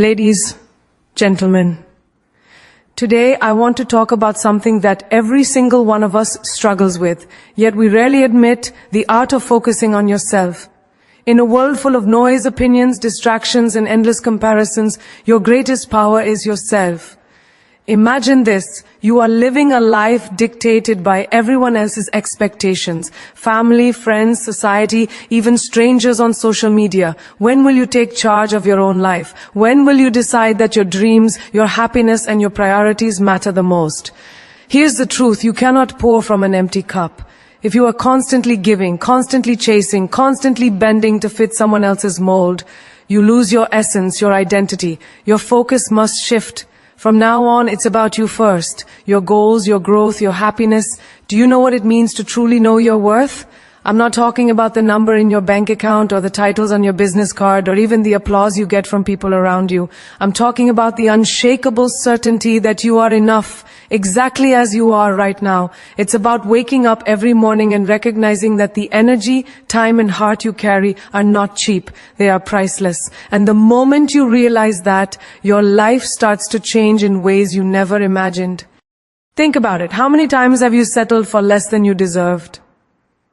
Ladies, gentlemen, today I want to talk about something that every single one of us struggles with, yet we rarely admit: the art of focusing on yourself. In a world full of noise, opinions, distractions, and endless comparisons, your greatest power is yourself. Imagine this: you are living a life dictated by everyone else's expectations. Family, friends, society, even strangers on social media. When will you take charge of your own life? When will you decide that your dreams, your happiness, and your priorities matter the most? Here's the truth: you cannot pour from an empty cup. If you are constantly giving, constantly chasing, constantly bending to fit someone else's mold, you lose your essence, your identity. Your focus must shift. From now on, it's about you first. Your goals, your growth, your happiness. Do you know what it means to truly know your worth? I'm not talking about the number in your bank account or the titles on your business card or even the applause you get from people around you. I'm talking about the unshakable certainty that you are enough, exactly as you are right now. It's about waking up every morning and recognizing that the energy, time, and heart you carry are not cheap. They are priceless. And the moment you realize that, your life starts to change in ways you never imagined. Think about it. How many times have you settled for less than you deserved?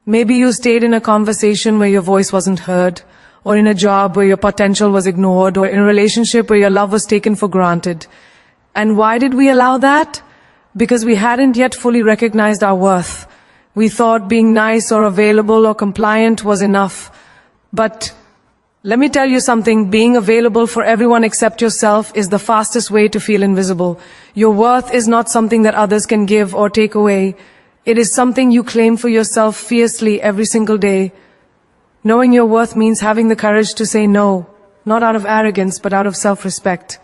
Maybe you stayed in a conversation where your voice wasn't heard, or in a job where your potential was ignored, or in a relationship where your love was taken for granted. And why did we allow that? Because we hadn't yet fully recognized our worth. We thought being nice or available or compliant was enough. But let me tell you something: being available for everyone except yourself is the fastest way to feel invisible. Your worth is not something that others can give or take away. It is something you claim for yourself fiercely every single day. Knowing your worth means having the courage to say no, not out of arrogance, but out of self-respect.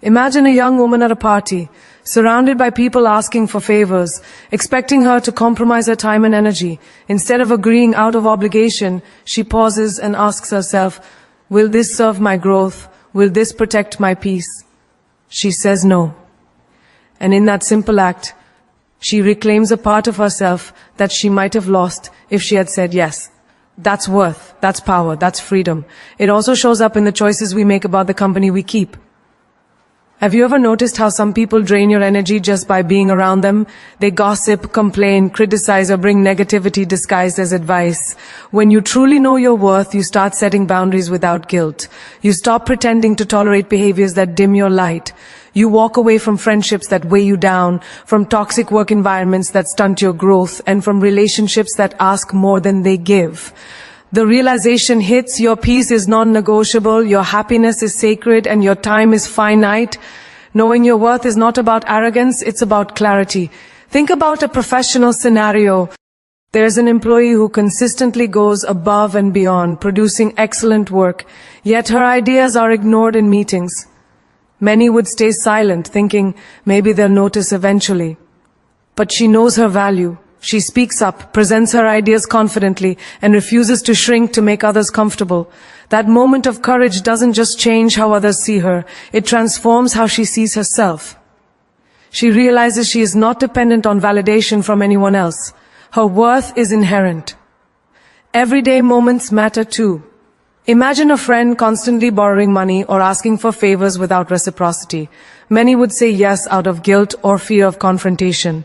Imagine a young woman at a party, surrounded by people asking for favors, expecting her to compromise her time and energy. Instead of agreeing out of obligation, she pauses and asks herself, will this serve my growth? Will this protect my peace? She says no. And in that simple act, she reclaims a part of herself that she might have lost if she had said yes. That's worth, that's power, that's freedom. It also shows up in the choices we make about the company we keep. Have you ever noticed how some people drain your energy just by being around them? They gossip, complain, criticize, or bring negativity disguised as advice. When you truly know your worth, you start setting boundaries without guilt. You stop pretending to tolerate behaviors that dim your light. You walk away from friendships that weigh you down, from toxic work environments that stunt your growth, and from relationships that ask more than they give. The realization hits: your peace is non-negotiable, your happiness is sacred, and your time is finite. Knowing your worth is not about arrogance, it's about clarity. Think about a professional scenario. There's an employee who consistently goes above and beyond, producing excellent work, yet her ideas are ignored in meetings. Many would stay silent, thinking maybe they'll notice eventually. But she knows her value. She speaks up, presents her ideas confidently, and refuses to shrink to make others comfortable. That moment of courage doesn't just change how others see her, it transforms how she sees herself. She realizes she is not dependent on validation from anyone else. Her worth is inherent. Everyday moments matter too. Imagine a friend constantly borrowing money or asking for favors without reciprocity. Many would say yes out of guilt or fear of confrontation.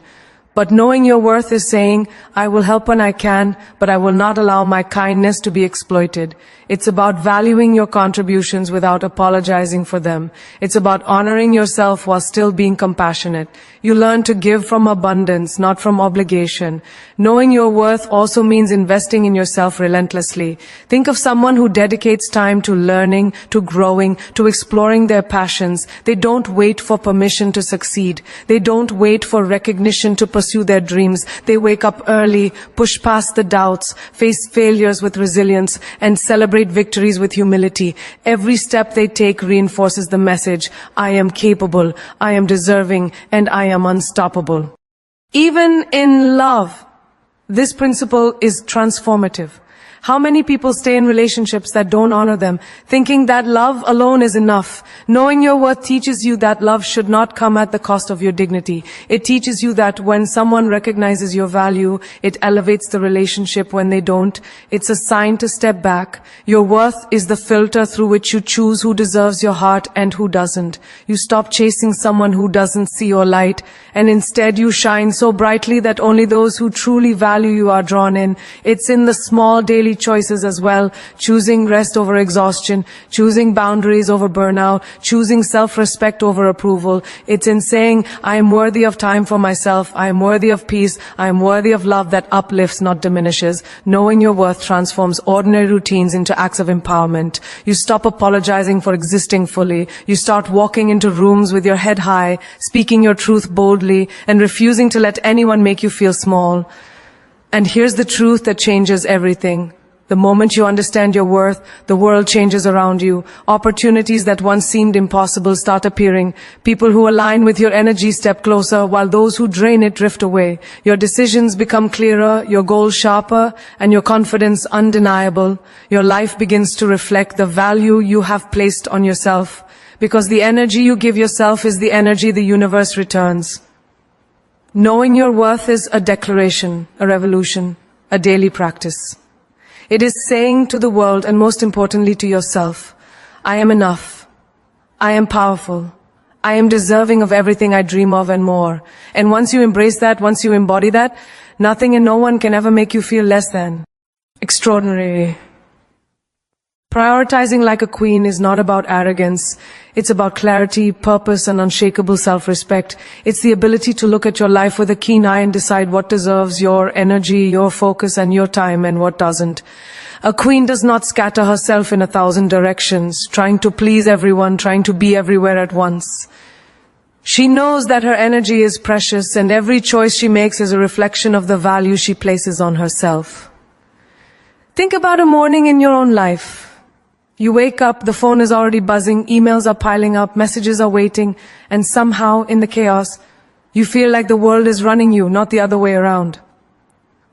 But knowing your worth is saying, I will help when I can, but I will not allow my kindness to be exploited. It's about valuing your contributions without apologizing for them. It's about honoring yourself while still being compassionate. You learn to give from abundance, not from obligation. Knowing your worth also means investing in yourself relentlessly. Think of someone who dedicates time to learning, to growing, to exploring their passions. They don't wait for permission to succeed. They don't wait for recognition to pursue their dreams. They wake up early, push past the doubts, face failures with resilience, and celebrate victories with humility. Every step they take reinforces the message: I am capable, I am deserving, and I am unstoppable. Even in love, this principle is transformative. How many people stay in relationships that don't honor them, thinking that love alone is enough? Knowing your worth teaches you that love should not come at the cost of your dignity. It teaches you that when someone recognizes your value, it elevates the relationship. When they don't, it's a sign to step back. Your worth is the filter through which you choose who deserves your heart and who doesn't. You stop chasing someone who doesn't see your light, and instead you shine so brightly that only those who truly value you are drawn in. It's in the small daily choices as well, choosing rest over exhaustion, choosing boundaries over burnout, choosing self-respect over approval. It's in saying, I am worthy of time for myself, I am worthy of peace, I am worthy of love that uplifts, not diminishes. Knowing your worth transforms ordinary routines into acts of empowerment. You stop apologizing for existing fully. You start walking into rooms with your head high, speaking your truth boldly, and refusing to let anyone make you feel small. And here's the truth that changes everything. The moment you understand your worth, the world changes around you. Opportunities that once seemed impossible start appearing. People who align with your energy step closer, while those who drain it drift away. Your decisions become clearer, your goals sharper, and your confidence undeniable. Your life begins to reflect the value you have placed on yourself. Because the energy you give yourself is the energy the universe returns. Knowing your worth is a declaration, a revolution, a daily practice. It is saying to the world, and most importantly to yourself, I am enough. I am powerful. I am deserving of everything I dream of and more. And once you embrace that, once you embody that, nothing and no one can ever make you feel less than. Extraordinary. Prioritizing like a queen is not about arrogance. It's about clarity, purpose, and unshakable self-respect. It's the ability to look at your life with a keen eye and decide what deserves your energy, your focus, and your time, and what doesn't. A queen does not scatter herself in 1,000 directions, trying to please everyone, trying to be everywhere at once. She knows that her energy is precious, and every choice she makes is a reflection of the value she places on herself. Think about a morning in your own life. You wake up, the phone is already buzzing, emails are piling up, messages are waiting, and somehow, in the chaos, you feel like the world is running you, not the other way around.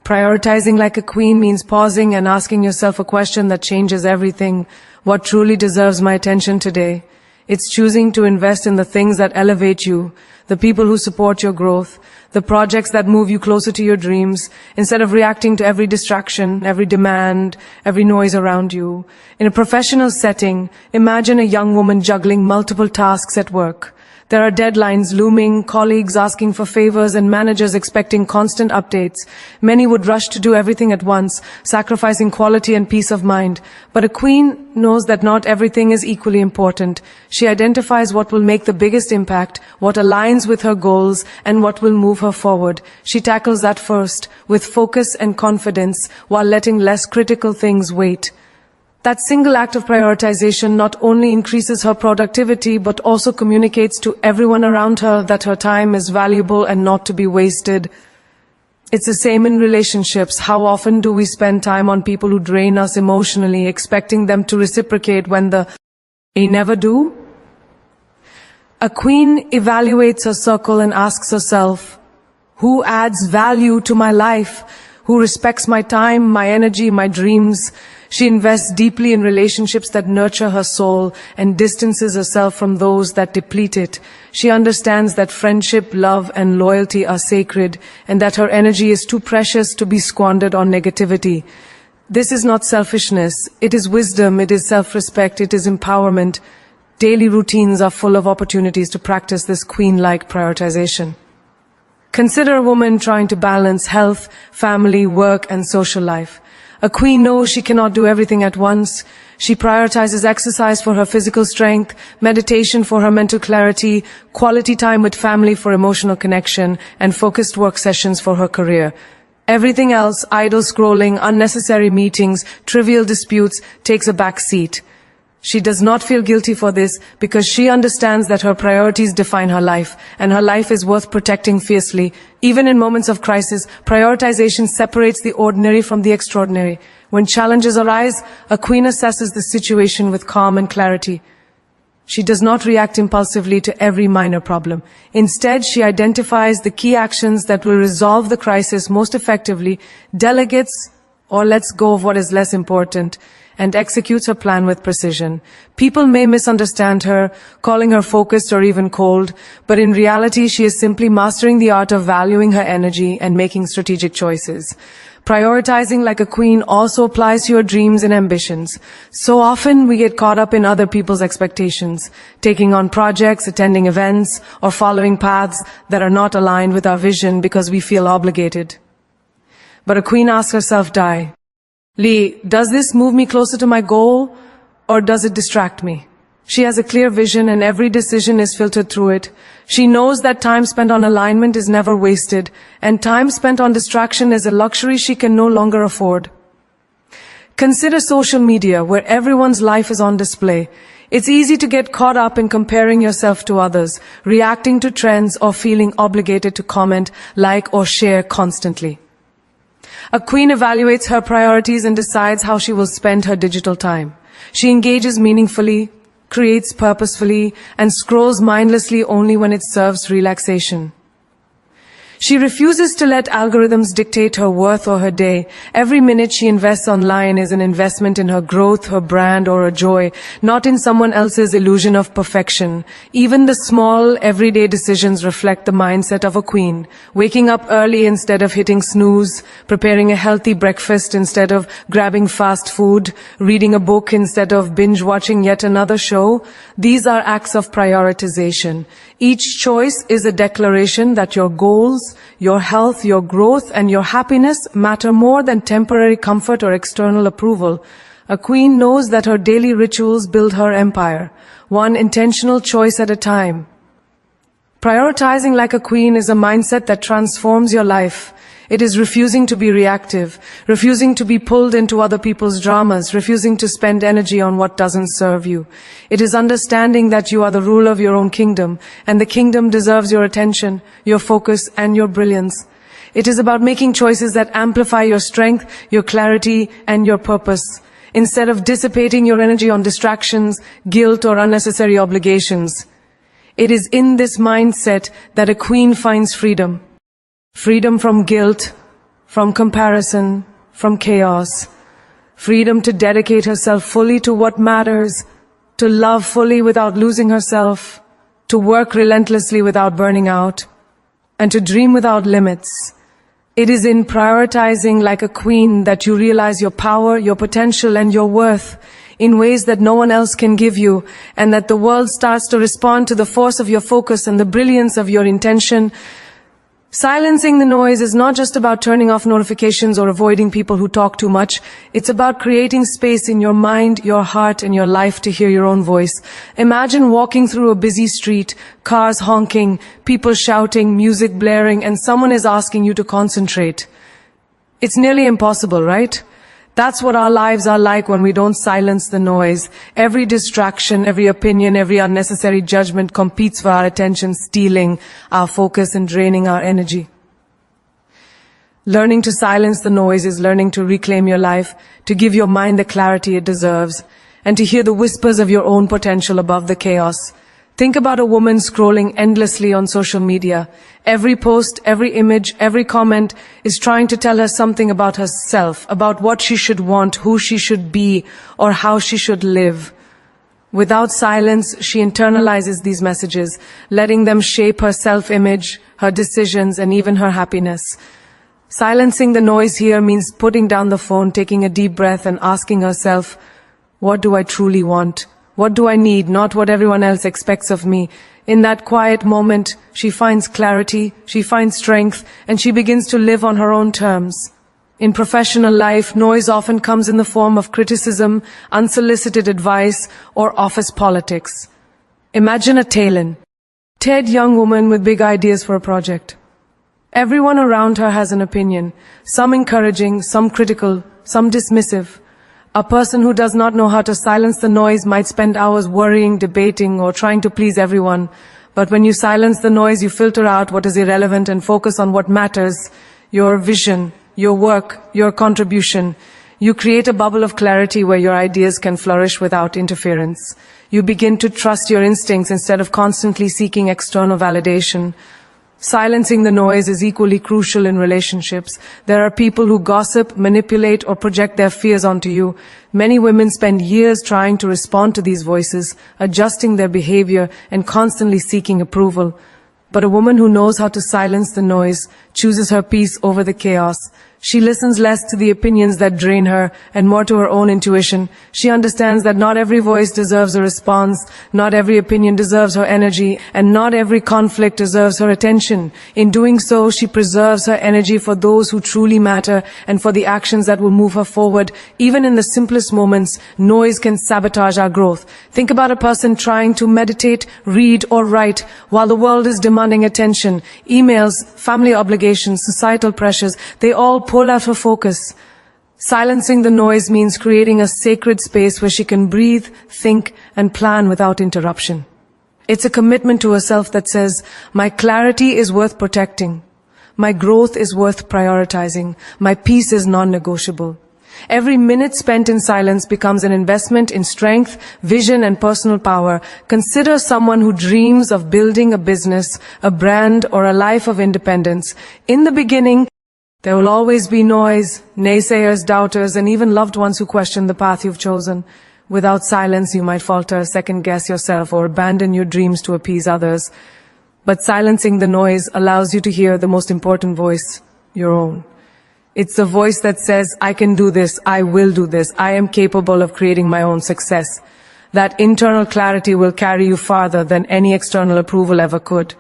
Prioritizing like a queen means pausing and asking yourself a question that changes everything. What truly deserves my attention today? It's choosing to invest in the things that elevate you, the people who support your growth, the projects that move you closer to your dreams, instead of reacting to every distraction, every demand, every noise around you. In a professional setting, imagine a young woman juggling multiple tasks at work. There are deadlines looming, colleagues asking for favors, and managers expecting constant updates. Many would rush to do everything at once, sacrificing quality and peace of mind. But a queen knows that not everything is equally important. She identifies what will make the biggest impact, what aligns with her goals, and what will move her forward. She tackles that first, with focus and confidence, while letting less critical things wait. That single act of prioritization not only increases her productivity, but also communicates to everyone around her that her time is valuable and not to be wasted. It's the same in relationships. How often do we spend time on people who drain us emotionally, expecting them to reciprocate when they never do? A queen evaluates her circle and asks herself, who adds value to my life? Who respects my time, my energy, my dreams? She invests deeply in relationships that nurture her soul and distances herself from those that deplete it. She understands that friendship, love, and loyalty are sacred, and that her energy is too precious to be squandered on negativity. This is not selfishness. It is wisdom. It is self-respect. It is empowerment. Daily routines are full of opportunities to practice this queen-like prioritization. Consider a woman trying to balance health, family, work, and social life. A queen knows she cannot do everything at once. She prioritizes exercise for her physical strength, meditation for her mental clarity, quality time with family for emotional connection, and focused work sessions for her career. Everything else, idle scrolling, unnecessary meetings, trivial disputes, takes a back seat. She does not feel guilty for this because she understands that her priorities define her life, and her life is worth protecting fiercely. Even in moments of crisis, prioritization separates the ordinary from the extraordinary. When challenges arise, a queen assesses the situation with calm and clarity. She does not react impulsively to every minor problem. Instead, she identifies the key actions that will resolve the crisis most effectively, delegates or lets go of what is less important, and executes her plan with precision. People may misunderstand her, calling her focused or even cold, but in reality she is simply mastering the art of valuing her energy and making strategic choices. Prioritizing like a queen also applies to your dreams and ambitions. So often we get caught up in other people's expectations, taking on projects, attending events, or following paths that are not aligned with our vision because we feel obligated. But a queen asks herself, Lee, does this move me closer to my goal, or does it distract me? She has a clear vision and every decision is filtered through it. She knows that time spent on alignment is never wasted, and time spent on distraction is a luxury she can no longer afford. Consider social media, where everyone's life is on display. It's easy to get caught up in comparing yourself to others, reacting to trends, or feeling obligated to comment, like, or share constantly. A queen evaluates her priorities and decides how she will spend her digital time. She engages meaningfully, creates purposefully, and scrolls mindlessly only when it serves relaxation. She refuses to let algorithms dictate her worth or her day. Every minute she invests online is an investment in her growth, her brand, or her joy, not in someone else's illusion of perfection. Even the small, everyday decisions reflect the mindset of a queen. Waking up early instead of hitting snooze, preparing a healthy breakfast instead of grabbing fast food, reading a book instead of binge-watching yet another show. These are acts of prioritization. Each choice is a declaration that your goals, your health, your growth, and your happiness matter more than temporary comfort or external approval. A queen knows that her daily rituals build her empire, one intentional choice at a time. Prioritizing like a queen is a mindset that transforms your life. It is refusing to be reactive, refusing to be pulled into other people's dramas, refusing to spend energy on what doesn't serve you. It is understanding that you are the ruler of your own kingdom, and the kingdom deserves your attention, your focus, and your brilliance. It is about making choices that amplify your strength, your clarity, and your purpose, instead of dissipating your energy on distractions, guilt, or unnecessary obligations. It is in this mindset that a queen finds freedom. Freedom from guilt, from comparison, from chaos. Freedom to dedicate herself fully to what matters, to love fully without losing herself, to work relentlessly without burning out, and to dream without limits. It is in prioritizing like a queen that you realize your power, your potential, and your worth in ways that no one else can give you, and that the world starts to respond to the force of your focus and the brilliance of your intention. Silencing the noise is not just about turning off notifications or avoiding people who talk too much. It's about creating space in your mind, your heart, and your life to hear your own voice. Imagine walking through a busy street, cars honking, people shouting, music blaring, and someone is asking you to concentrate. It's nearly impossible, right? That's what our lives are like when we don't silence the noise. Every distraction, every opinion, every unnecessary judgment competes for our attention, stealing our focus and draining our energy. Learning to silence the noise is learning to reclaim your life, to give your mind the clarity it deserves, and to hear the whispers of your own potential above the chaos. Think about a woman scrolling endlessly on social media. Every post, every image, every comment is trying to tell her something about herself, about what she should want, who she should be, or how she should live. Without silence, she internalizes these messages, letting them shape her self-image, her decisions, and even her happiness. Silencing the noise here means putting down the phone, taking a deep breath, and asking herself, what do I truly want? What do I need, not what everyone else expects of me? In that quiet moment, she finds clarity, she finds strength, and she begins to live on her own terms. In professional life, noise often comes in the form of criticism, unsolicited advice, or office politics. Imagine a tailend, young woman with big ideas for a project. Everyone around her has an opinion, some encouraging, some critical, some dismissive. A person who does not know how to silence the noise might spend hours worrying, debating, or trying to please everyone. But when you silence the noise, you filter out what is irrelevant and focus on what matters, your vision, your work, your contribution. You create a bubble of clarity where your ideas can flourish without interference. You begin to trust your instincts instead of constantly seeking external validation. Silencing the noise is equally crucial in relationships. There are people who gossip, manipulate, or project their fears onto you. Many women spend years trying to respond to these voices, adjusting their behavior and constantly seeking approval. But a woman who knows how to silence the noise chooses her peace over the chaos. She listens less to the opinions that drain her and more to her own intuition. She understands that not every voice deserves a response, not every opinion deserves her energy, and not every conflict deserves her attention. In doing so, she preserves her energy for those who truly matter and for the actions that will move her forward. Even in the simplest moments, noise can sabotage our growth. Think about a person trying to meditate, read, or write while the world is demanding attention. Emails, family obligations, societal pressures, they all pull out her focus. Silencing the noise means creating a sacred space where she can breathe, think, and plan without interruption. It's a commitment to herself that says, my clarity is worth protecting. My growth is worth prioritizing. My peace is non-negotiable. Every minute spent in silence becomes an investment in strength, vision, and personal power. Consider someone who dreams of building a business, a brand, or a life of independence. In the beginning, there will always be noise, naysayers, doubters, and even loved ones who question the path you've chosen. Without silence, you might falter, second-guess yourself, or abandon your dreams to appease others. But silencing the noise allows you to hear the most important voice, your own. It's the voice that says, I can do this, I will do this, I am capable of creating my own success. That internal clarity will carry you farther than any external approval ever could.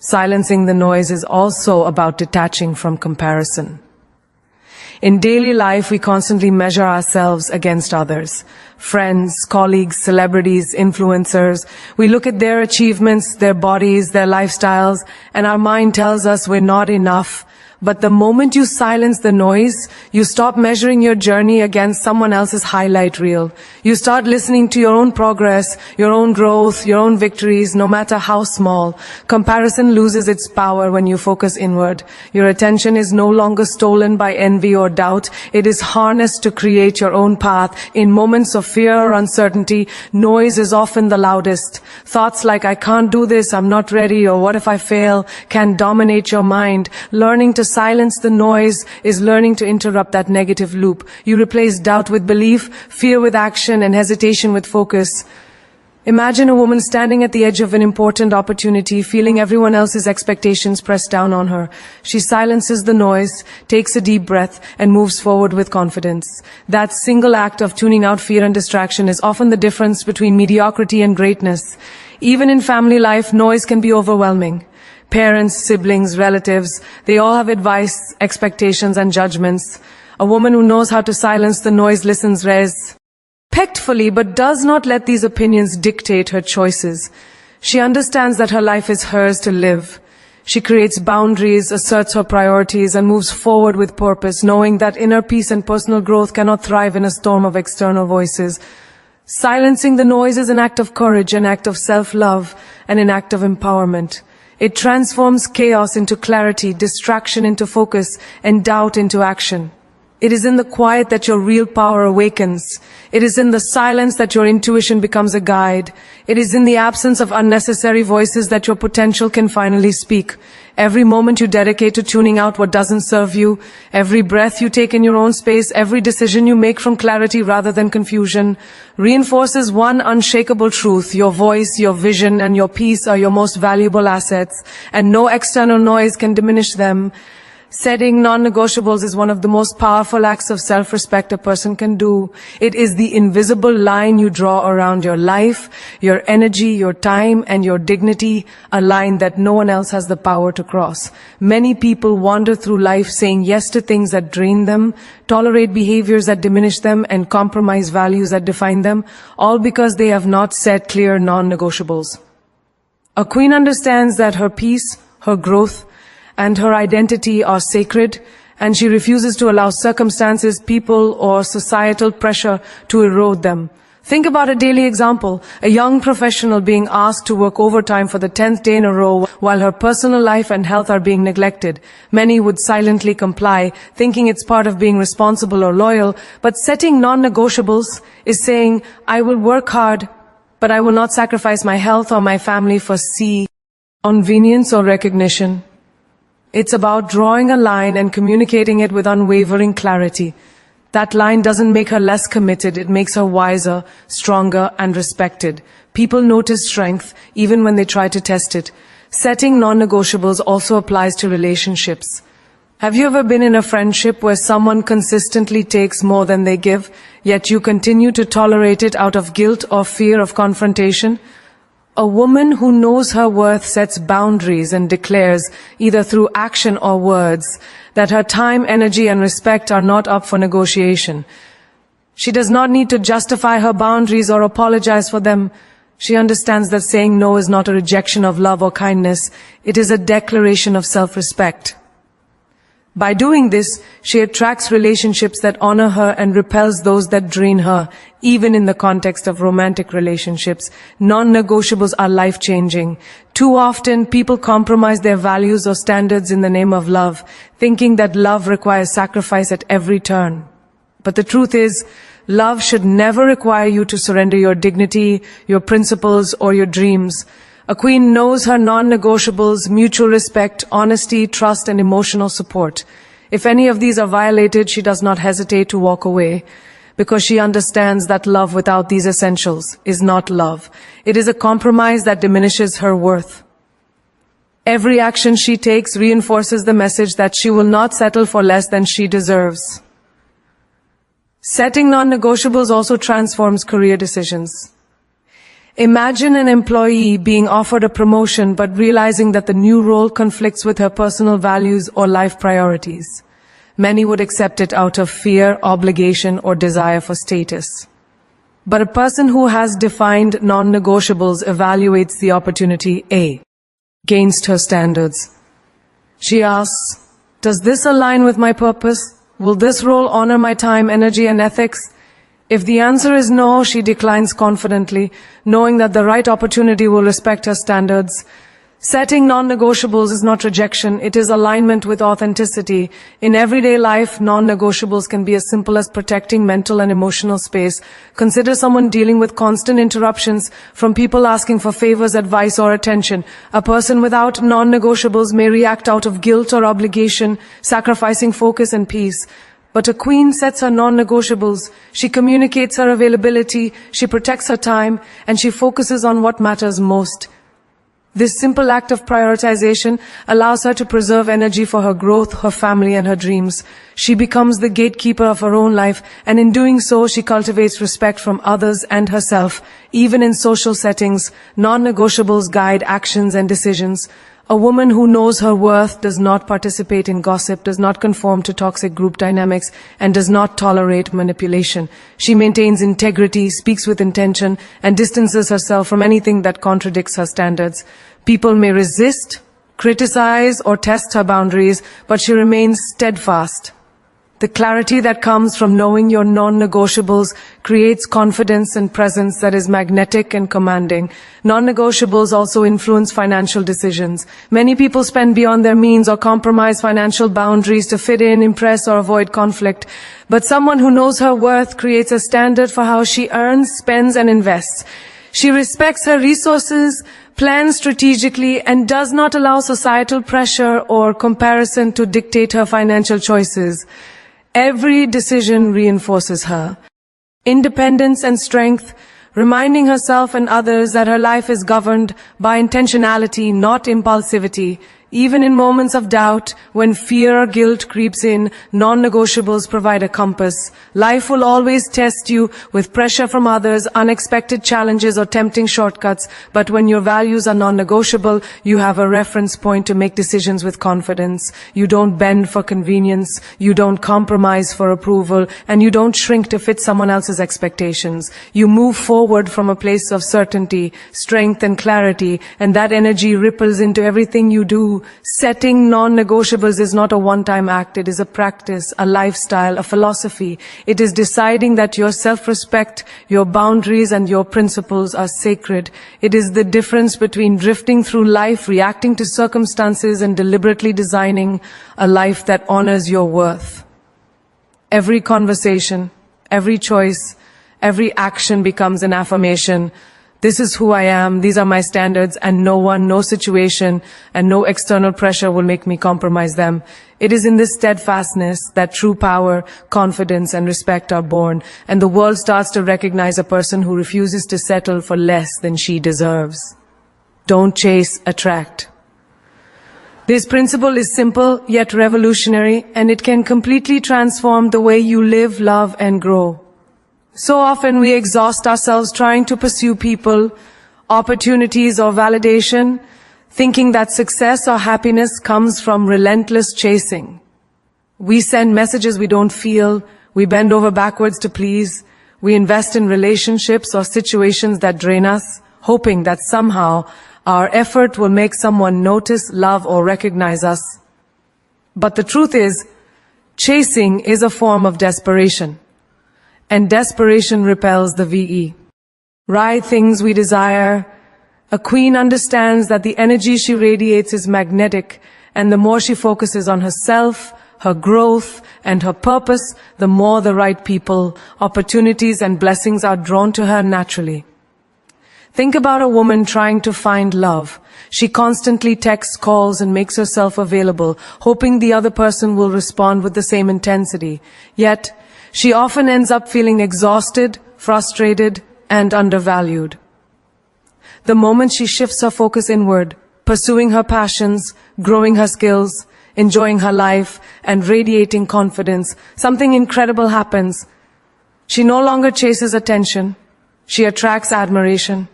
Silencing the noise is also about detaching from comparison. In daily life, we constantly measure ourselves against others. Friends, colleagues, celebrities, influencers. We look at their achievements, their bodies, their lifestyles, and our mind tells us we're not enough. But the moment you silence the noise, you stop measuring your journey against someone else's highlight reel. You start listening to your own progress, your own growth, your own victories, no matter how small. Comparison loses its power when you focus inward. Your attention is no longer stolen by envy or doubt. It is harnessed to create your own path. In moments of fear or uncertainty, noise is often the loudest. Thoughts like, I can't do this, I'm not ready, or what if I fail, can dominate your mind. Learning to silence the noise is learning to interrupt that negative loop. You replace doubt with belief, fear with action, and hesitation with focus. Imagine a woman standing at the edge of an important opportunity, feeling everyone else's expectations pressed down on her. She silences the noise, takes a deep breath, and moves forward with confidence. That single act of tuning out fear and distraction is often the difference between mediocrity and greatness. Even in family life, noise can be overwhelming. Parents, siblings, relatives, they all have advice, expectations, and judgments. A woman who knows how to silence the noise listens respectfully, but does not let these opinions dictate her choices. She understands that her life is hers to live. She creates boundaries, asserts her priorities, and moves forward with purpose, knowing that inner peace and personal growth cannot thrive in a storm of external voices. Silencing the noise is an act of courage, an act of self-love, and an act of empowerment. It transforms chaos into clarity, distraction into focus, and doubt into action. It is in the quiet that your real power awakens. It is in the silence that your intuition becomes a guide. It is in the absence of unnecessary voices that your potential can finally speak. Every moment you dedicate to tuning out what doesn't serve you, every breath you take in your own space, every decision you make from clarity rather than confusion, reinforces one unshakable truth: your voice, your vision, and your peace are your most valuable assets, and no external noise can diminish them. Setting non-negotiables is one of the most powerful acts of self-respect a person can do. It is the invisible line you draw around your life, your energy, your time, and your dignity, a line that no one else has the power to cross. Many people wander through life saying yes to things that drain them, tolerate behaviors that diminish them, and compromise values that define them, all because they have not set clear non-negotiables. A queen understands that her peace, her growth, and her identity are sacred, and she refuses to allow circumstances, people, or societal pressure to erode them. Think about a daily example: a young professional being asked to work overtime for the 10th day in a row while her personal life and health are being neglected. Many would silently comply, thinking it's part of being responsible or loyal, but setting non-negotiables is saying, I will work hard, but I will not sacrifice my health or my family for convenience or recognition. It's about drawing a line and communicating it with unwavering clarity. That line doesn't make her less committed, it makes her wiser, stronger, and respected. People notice strength even when they try to test it. Setting non-negotiables also applies to relationships. Have you ever been in a friendship where someone consistently takes more than they give, yet you continue to tolerate it out of guilt or fear of confrontation? A woman who knows her worth sets boundaries and declares, either through action or words, that her time, energy, and respect are not up for negotiation. She does not need to justify her boundaries or apologize for them. She understands that saying no is not a rejection of love or kindness. It is a declaration of self-respect. By doing this, she attracts relationships that honor her and repels those that drain her. Even in the context of romantic relationships, non-negotiables are life-changing. Too often, people compromise their values or standards in the name of love, thinking that love requires sacrifice at every turn. But the truth is, love should never require you to surrender your dignity, your principles, or your dreams. A queen knows her non-negotiables: mutual respect, honesty, trust, and emotional support. If any of these are violated, she does not hesitate to walk away, because she understands that love without these essentials is not love. It is a compromise that diminishes her worth. Every action she takes reinforces the message that she will not settle for less than she deserves. Setting non-negotiables also transforms career decisions. Imagine an employee being offered a promotion but realizing that the new role conflicts with her personal values or life priorities. Many would accept it out of fear, obligation, or desire for status. But a person who has defined non-negotiables evaluates the opportunity against her standards. She asks, does this align with my purpose? Will this role honor my time, energy, and ethics? If the answer is no, she declines confidently, knowing that the right opportunity will respect her standards. Setting non-negotiables is not rejection, it is alignment with authenticity. In everyday life, non-negotiables can be as simple as protecting mental and emotional space. Consider someone dealing with constant interruptions from people asking for favors, advice, or attention. A person without non-negotiables may react out of guilt or obligation, sacrificing focus and peace. But a queen sets her non-negotiables. She communicates her availability, she protects her time, and she focuses on what matters most. This simple act of prioritization allows her to preserve energy for her growth, her family, and her dreams. She becomes the gatekeeper of her own life, and in doing so, she cultivates respect from others and herself. Even in social settings, non-negotiables guide actions and decisions. A woman who knows her worth does not participate in gossip, does not conform to toxic group dynamics, and does not tolerate manipulation. She maintains integrity, speaks with intention, and distances herself from anything that contradicts her standards. People may resist, criticize, or test her boundaries, but she remains steadfast. The clarity that comes from knowing your non-negotiables creates confidence and presence that is magnetic and commanding. Non-negotiables also influence financial decisions. Many people spend beyond their means or compromise financial boundaries to fit in, impress, or avoid conflict. But someone who knows her worth creates a standard for how she earns, spends, and invests. She respects her resources, plans strategically, and does not allow societal pressure or comparison to dictate her financial choices. Every decision reinforces her independence and strength, reminding herself and others that her life is governed by intentionality, not impulsivity. Even in moments of doubt, when fear or guilt creeps in, non-negotiables provide a compass. Life will always test you with pressure from others, unexpected challenges, or tempting shortcuts. But when your values are non-negotiable, you have a reference point to make decisions with confidence. You don't bend for convenience, you don't compromise for approval, and you don't shrink to fit someone else's expectations. You move forward from a place of certainty, strength, and clarity, and that energy ripples into everything you do. Setting non-negotiables is not a one-time act. It is a practice, a lifestyle, a philosophy. It is deciding that your self-respect, your boundaries, and your principles are sacred. It is the difference between drifting through life, reacting to circumstances, and deliberately designing a life that honors your worth. Every conversation, every choice, every action becomes an affirmation This is who I am, these are my standards, and no one, no situation, and no external pressure will make me compromise them. It is in this steadfastness that true power, confidence, and respect are born, and the world starts to recognize a person who refuses to settle for less than she deserves. Don't chase, attract. This principle is simple yet revolutionary, and it can completely transform the way you live, love, and grow. So often we exhaust ourselves trying to pursue people, opportunities, or validation, thinking that success or happiness comes from relentless chasing. We send messages we don't feel, we bend over backwards to please, we invest in relationships or situations that drain us, hoping that somehow our effort will make someone notice, love, or recognize us. But the truth is, chasing is a form of desperation. And desperation repels the VE. Right things we desire. A queen understands that the energy she radiates is magnetic, and the more she focuses on herself, her growth, and her purpose, the more the right people, opportunities, and blessings are drawn to her naturally. Think about a woman trying to find love. She constantly texts, calls, and makes herself available, hoping the other person will respond with the same intensity. Yet, she often ends up feeling exhausted, frustrated, and undervalued. The moment she shifts her focus inward, pursuing her passions, growing her skills, enjoying her life, and radiating confidence, something incredible happens. She no longer chases attention. She attracts admiration.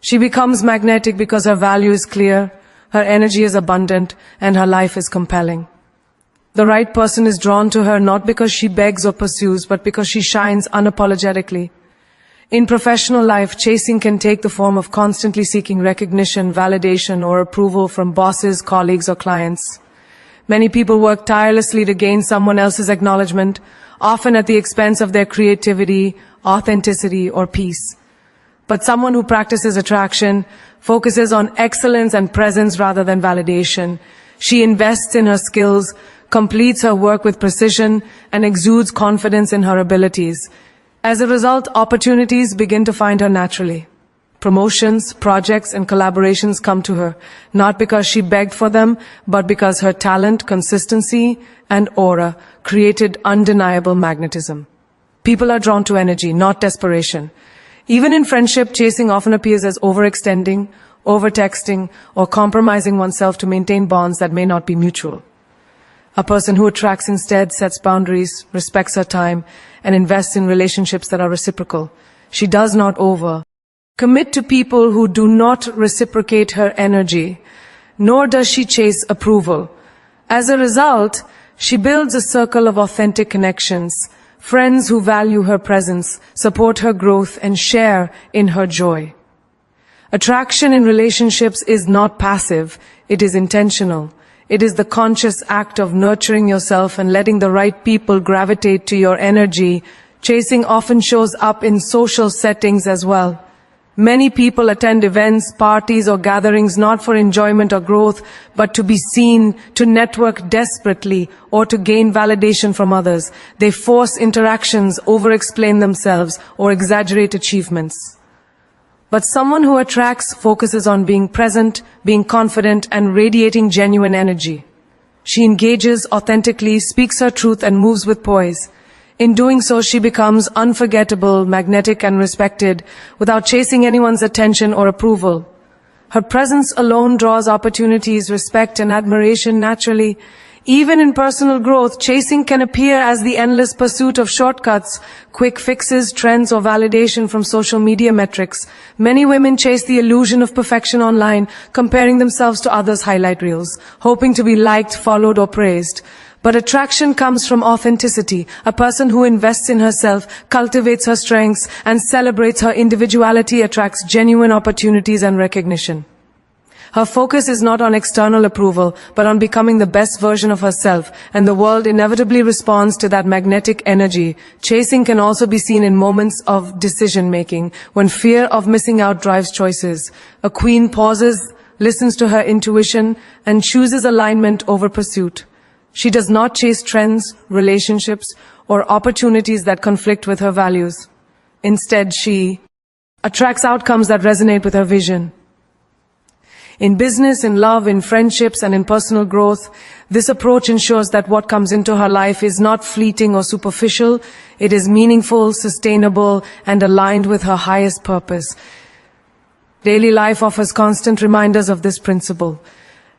She becomes magnetic because her value is clear, her energy is abundant, and her life is compelling. The right person is drawn to her not because she begs or pursues, but because she shines unapologetically. In professional life, chasing can take the form of constantly seeking recognition, validation, or approval from bosses, colleagues, or clients. Many people work tirelessly to gain someone else's acknowledgement, often at the expense of their creativity, authenticity, or peace. But someone who practices attraction focuses on excellence and presence rather than validation. She invests in her skills, completes her work with precision, and exudes confidence in her abilities. As a result, opportunities begin to find her naturally. Promotions, projects, and collaborations come to her, not because she begged for them, but because her talent, consistency, and aura created undeniable magnetism. People are drawn to energy, not desperation. Even in friendship, chasing often appears as overextending, overtexting, or compromising oneself to maintain bonds that may not be mutual. A person who attracts instead sets boundaries, respects her time, and invests in relationships that are reciprocal. She does not commit to people who do not reciprocate her energy, nor does she chase approval. As a result, she builds a circle of authentic connections, friends who value her presence, support her growth, and share in her joy. Attraction in relationships is not passive, it is intentional. It is the conscious act of nurturing yourself and letting the right people gravitate to your energy. Chasing often shows up in social settings as well. Many people attend events, parties, or gatherings not for enjoyment or growth, but to be seen, to network desperately, or to gain validation from others. They force interactions, over-explain themselves, or exaggerate achievements. But someone who attracts focuses on being present, being confident, and radiating genuine energy. She engages authentically, speaks her truth, and moves with poise. In doing so, she becomes unforgettable, magnetic, and respected without chasing anyone's attention or approval. Her presence alone draws opportunities, respect, and admiration naturally. Even in personal growth, chasing can appear as the endless pursuit of shortcuts, quick fixes, trends, or validation from social media metrics. Many women chase the illusion of perfection online, comparing themselves to others' highlight reels, hoping to be liked, followed, or praised. But attraction comes from authenticity. A person who invests in herself, cultivates her strengths, and celebrates her individuality attracts genuine opportunities and recognition. Her focus is not on external approval, but on becoming the best version of herself, and the world inevitably responds to that magnetic energy. Chasing can also be seen in moments of decision-making, when fear of missing out drives choices. A queen pauses, listens to her intuition, and chooses alignment over pursuit. She does not chase trends, relationships, or opportunities that conflict with her values. Instead, she attracts outcomes that resonate with her vision. In business, in love, in friendships, and in personal growth, this approach ensures that what comes into her life is not fleeting or superficial. It is meaningful, sustainable, and aligned with her highest purpose. Daily life offers constant reminders of this principle.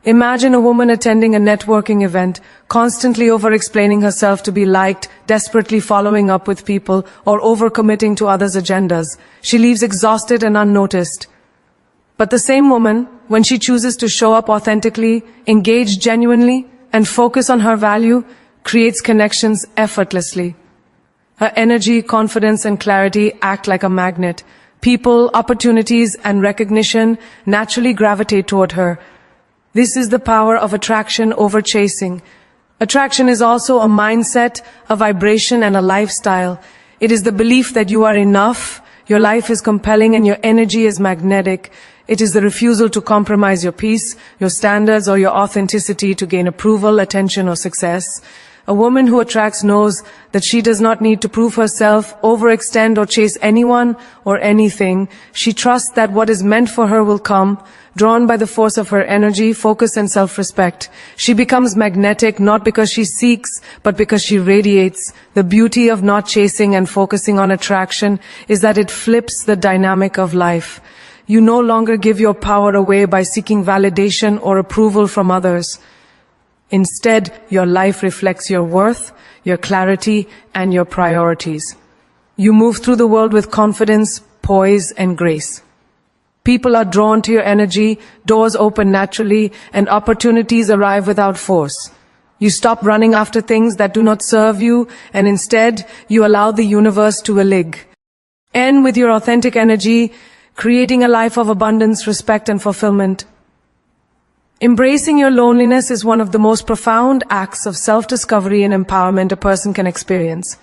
Imagine a woman attending a networking event, constantly over-explaining herself to be liked, desperately following up with people, or over-committing to others' agendas. She leaves exhausted and unnoticed. But the same woman, when she chooses to show up authentically, engage genuinely, and focus on her value, creates connections effortlessly. Her energy, confidence, and clarity act like a magnet. People, opportunities, and recognition naturally gravitate toward her. This is the power of attraction over chasing. Attraction is also a mindset, a vibration, and a lifestyle. It is the belief that you are enough, your life is compelling, and your energy is magnetic. It is the refusal to compromise your peace, your standards, or your authenticity to gain approval, attention, or success. A woman who attracts knows that she does not need to prove herself, overextend, or chase anyone or anything. She trusts that what is meant for her will come, drawn by the force of her energy, focus, and self-respect. She becomes magnetic not because she seeks, but because she radiates. The beauty of not chasing and focusing on attraction is that it flips the dynamic of life. You no longer give your power away by seeking validation or approval from others. Instead, your life reflects your worth, your clarity, and your priorities. You move through the world with confidence, poise, and grace. People are drawn to your energy, doors open naturally, and opportunities arrive without force. You stop running after things that do not serve you, and instead, you allow the universe to allig. End with your authentic energy, creating a life of abundance, respect, and fulfillment. Embracing your loneliness is one of the most profound acts of self-discovery and empowerment a person can experience.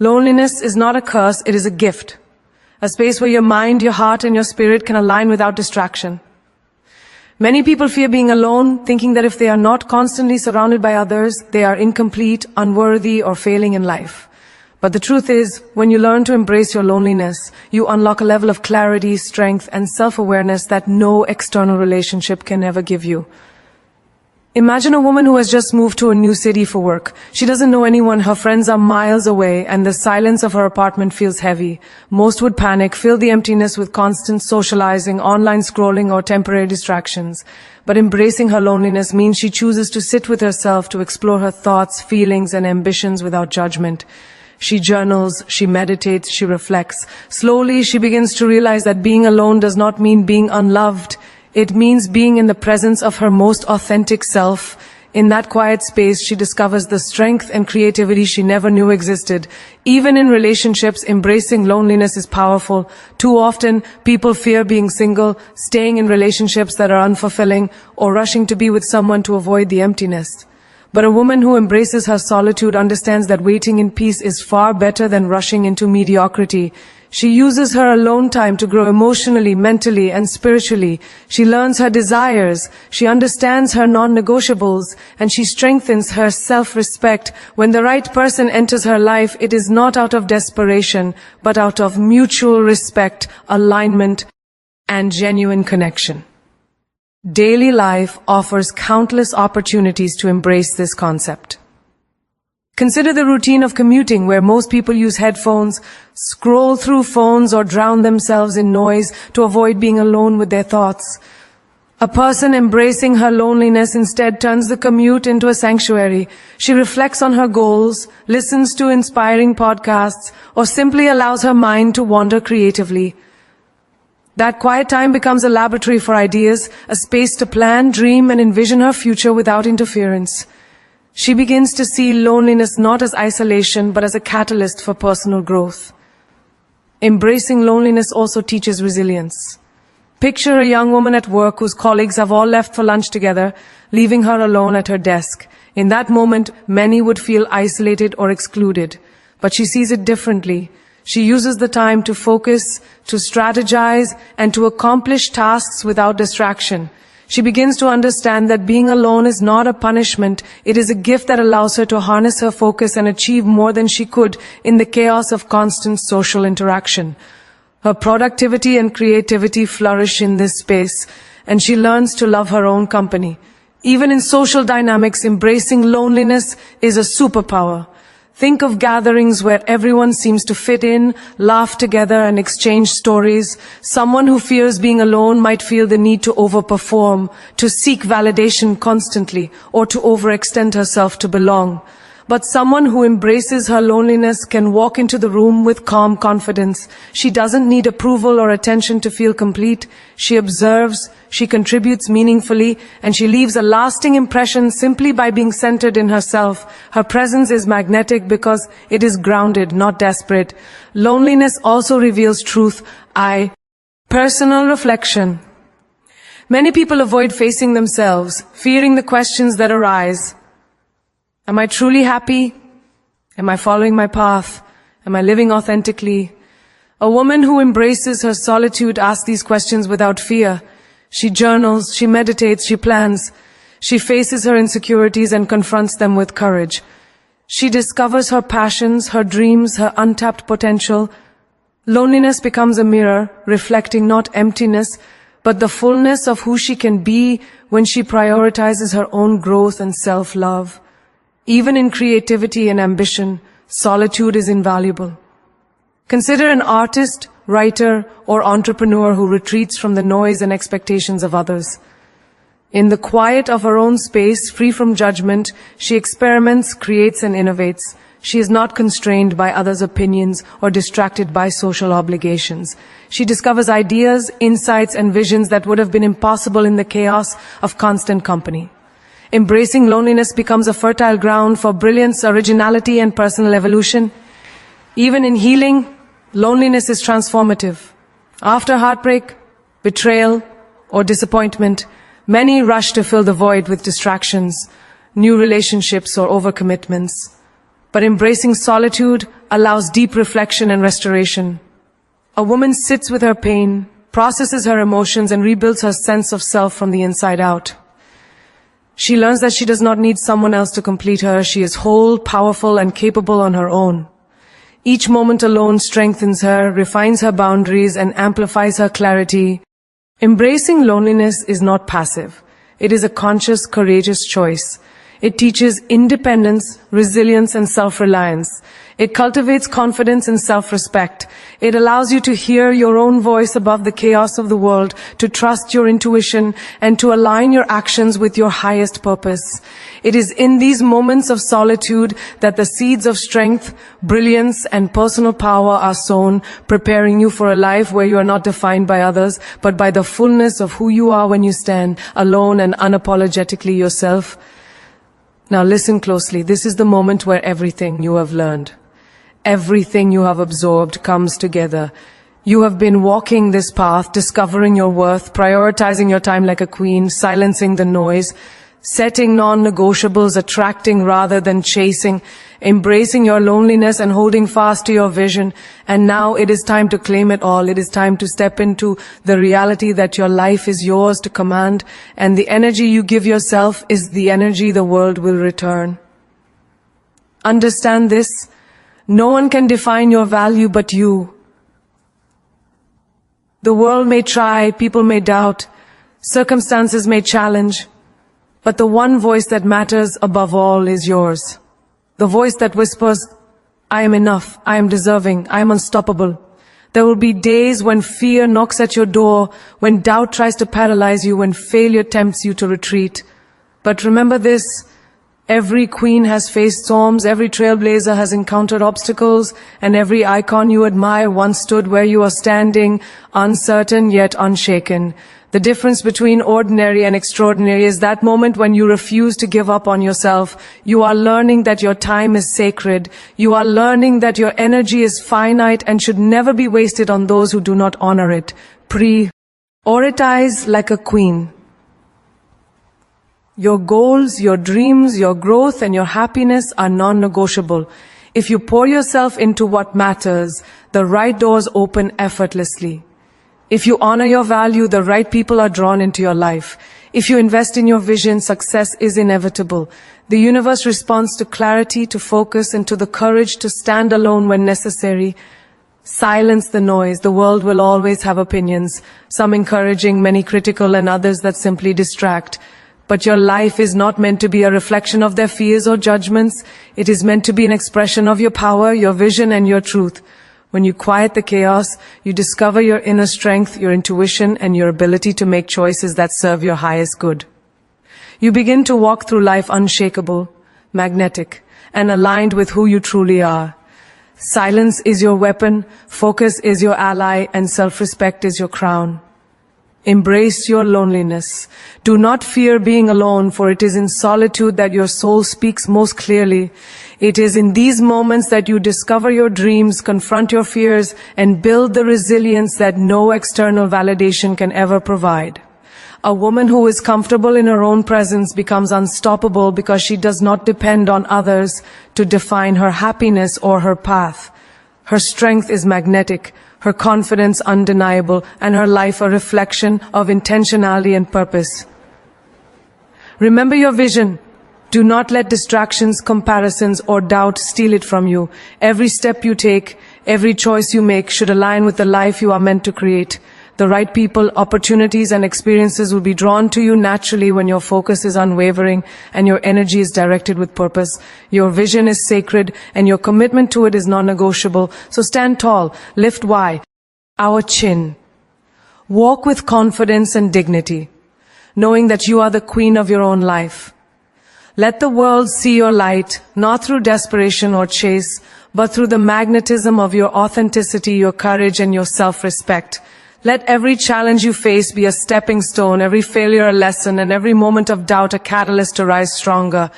Loneliness is not a curse, it is a gift. A space where your mind, your heart, and your spirit can align without distraction. Many people fear being alone, thinking that if they are not constantly surrounded by others, they are incomplete, unworthy, or failing in life. But the truth is, when you learn to embrace your loneliness, you unlock a level of clarity, strength, and self-awareness that no external relationship can ever give you. Imagine a woman who has just moved to a new city for work. She doesn't know anyone, her friends are miles away, and the silence of her apartment feels heavy. Most would panic, fill the emptiness with constant socializing, online scrolling, or temporary distractions. But embracing her loneliness means she chooses to sit with herself to explore her thoughts, feelings, and ambitions without judgment. She journals, she meditates, she reflects. Slowly, she begins to realize that being alone does not mean being unloved. It means being in the presence of her most authentic self. In that quiet space, she discovers the strength and creativity she never knew existed. Even in relationships, embracing loneliness is powerful. Too often, people fear being single, staying in relationships that are unfulfilling, or rushing to be with someone to avoid the emptiness. But a woman who embraces her solitude understands that waiting in peace is far better than rushing into mediocrity. She uses her alone time to grow emotionally, mentally, and spiritually. She learns her desires, she understands her non-negotiables, and she strengthens her self-respect. When the right person enters her life, it is not out of desperation, but out of mutual respect, alignment, and genuine connection. Daily life offers countless opportunities to embrace this concept. Consider the routine of commuting, where most people use headphones, scroll through phones, or drown themselves in noise to avoid being alone with their thoughts. A person embracing her loneliness instead turns the commute into a sanctuary. She reflects on her goals, listens to inspiring podcasts, or simply allows her mind to wander creatively. That quiet time becomes a laboratory for ideas, a space to plan, dream, and envision her future without interference. She begins to see loneliness not as isolation, but as a catalyst for personal growth. Embracing loneliness also teaches resilience. Picture a young woman at work whose colleagues have all left for lunch together, leaving her alone at her desk. In that moment, many would feel isolated or excluded, but she sees it differently. She uses the time to focus, to strategize, and to accomplish tasks without distraction. She begins to understand that being alone is not a punishment. It is a gift that allows her to harness her focus and achieve more than she could in the chaos of constant social interaction. Her productivity and creativity flourish in this space, and she learns to love her own company. Even in social dynamics, embracing loneliness is a superpower. Think of gatherings where everyone seems to fit in, laugh together, and exchange stories. Someone who fears being alone might feel the need to overperform, to seek validation constantly, or to overextend herself to belong. But someone who embraces her loneliness can walk into the room with calm confidence. She doesn't need approval or attention to feel complete. She observes, she contributes meaningfully, and she leaves a lasting impression simply by being centered in herself. Her presence is magnetic because it is grounded, not desperate. Loneliness also reveals truth. Personal reflection. Many people avoid facing themselves, fearing the questions that arise. Am I truly happy? Am I following my path? Am I living authentically? A woman who embraces her solitude asks these questions without fear. She journals, she meditates, she plans. She faces her insecurities and confronts them with courage. She discovers her passions, her dreams, her untapped potential. Loneliness becomes a mirror, reflecting not emptiness, but the fullness of who she can be when she prioritizes her own growth and self-love. Even in creativity and ambition, solitude is invaluable. Consider an artist, writer, or entrepreneur who retreats from the noise and expectations of others. In the quiet of her own space, free from judgment, she experiments, creates, and innovates. She is not constrained by others' opinions or distracted by social obligations. She discovers ideas, insights, and visions that would have been impossible in the chaos of constant company. Embracing loneliness becomes a fertile ground for brilliance, originality, and personal evolution. Even in healing, loneliness is transformative. After heartbreak, betrayal, or disappointment, many rush to fill the void with distractions, new relationships, or overcommitments. But embracing solitude allows deep reflection and restoration. A woman sits with her pain, processes her emotions, and rebuilds her sense of self from the inside out. She learns that she does not need someone else to complete her. She is whole, powerful, and capable on her own. Each moment alone strengthens her, refines her boundaries, and amplifies her clarity. Embracing loneliness is not passive. It is a conscious, courageous choice. It teaches independence, resilience, and self-reliance. It cultivates confidence and self-respect. It allows you to hear your own voice above the chaos of the world, to trust your intuition, and to align your actions with your highest purpose. It is in these moments of solitude that the seeds of strength, brilliance, and personal power are sown, preparing you for a life where you are not defined by others, but by the fullness of who you are when you stand alone and unapologetically yourself. Now listen closely. This is the moment where everything you have learned, everything you have absorbed comes together. You have been walking this path, discovering your worth, prioritizing your time like a queen, silencing the noise, setting non-negotiables, attracting rather than chasing, embracing your loneliness and holding fast to your vision. And now it is time to claim it all. It is time to step into the reality that your life is yours to command, and the energy you give yourself is the energy the world will return. Understand this. No one can define your value but you. The world may try, people may doubt, circumstances may challenge, but the one voice that matters above all is yours. The voice that whispers, I am enough, I am deserving, I am unstoppable. There will be days when fear knocks at your door, when doubt tries to paralyze you, when failure tempts you to retreat. But remember this, every queen has faced storms, every trailblazer has encountered obstacles, and every icon you admire once stood where you are standing, uncertain yet unshaken. The difference between ordinary and extraordinary is that moment when you refuse to give up on yourself. You are learning that your time is sacred. You are learning that your energy is finite and should never be wasted on those who do not honor it. Prioritize like a queen. Your goals, your dreams, your growth, and your happiness are non-negotiable. If you pour yourself into what matters, the right doors open effortlessly. If you honor your value, the right people are drawn into your life. If you invest in your vision, success is inevitable. The universe responds to clarity, to focus, and to the courage to stand alone when necessary. Silence the noise. The world will always have opinions, some encouraging, many critical, and others that simply distract. But your life is not meant to be a reflection of their fears or judgments. It is meant to be an expression of your power, your vision, and your truth. When you quiet the chaos, you discover your inner strength, your intuition, and your ability to make choices that serve your highest good. You begin to walk through life unshakable, magnetic, and aligned with who you truly are. Silence is your weapon, focus is your ally, and self-respect is your crown. Embrace your loneliness. Do not fear being alone, for it is in solitude that your soul speaks most clearly. It is in these moments that you discover your dreams, confront your fears, and build the resilience that no external validation can ever provide. A woman who is comfortable in her own presence becomes unstoppable because she does not depend on others to define her happiness or her path. Her strength is magnetic, her confidence undeniable, and her life a reflection of intentionality and purpose. Remember your vision. Do not let distractions, comparisons, or doubt steal it from you. Every step you take, every choice you make should align with the life you are meant to create. The right people, opportunities, and experiences will be drawn to you naturally when your focus is unwavering and your energy is directed with purpose. Your vision is sacred and your commitment to it is non-negotiable. So stand tall, lift wide, our chin. Walk with confidence and dignity, knowing that you are the queen of your own life. Let the world see your light, not through desperation or chase, but through the magnetism of your authenticity, your courage, and your self-respect. Let every challenge you face be a stepping stone, every failure a lesson, and every moment of doubt a catalyst to rise stronger.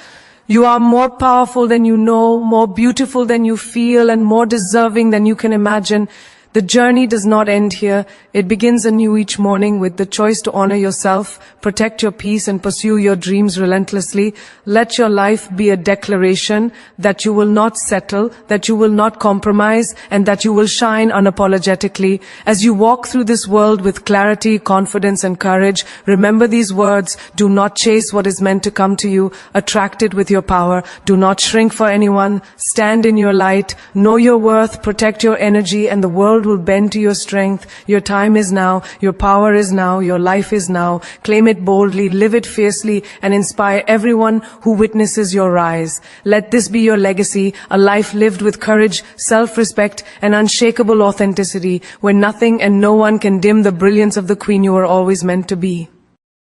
You are more powerful than you know, more beautiful than you feel, and more deserving than you can imagine. The journey does not end here. It begins anew each morning with the choice to honor yourself, protect your peace, and pursue your dreams relentlessly. Let your life be a declaration that you will not settle, that you will not compromise, and that you will shine unapologetically. As you walk through this world with clarity, confidence, and courage, remember these words. Do not chase what is meant to come to you. Attract it with your power. Do not shrink for anyone. Stand in your light. Know your worth. Protect your energy, and the world will bend to your strength. Your time is now, your power is now, your life is now. Claim it boldly, live it fiercely, and inspire everyone who witnesses your rise. Let this be your legacy, a life lived with courage, self-respect, and unshakable authenticity, where nothing and no one can dim the brilliance of the queen you are always meant to be.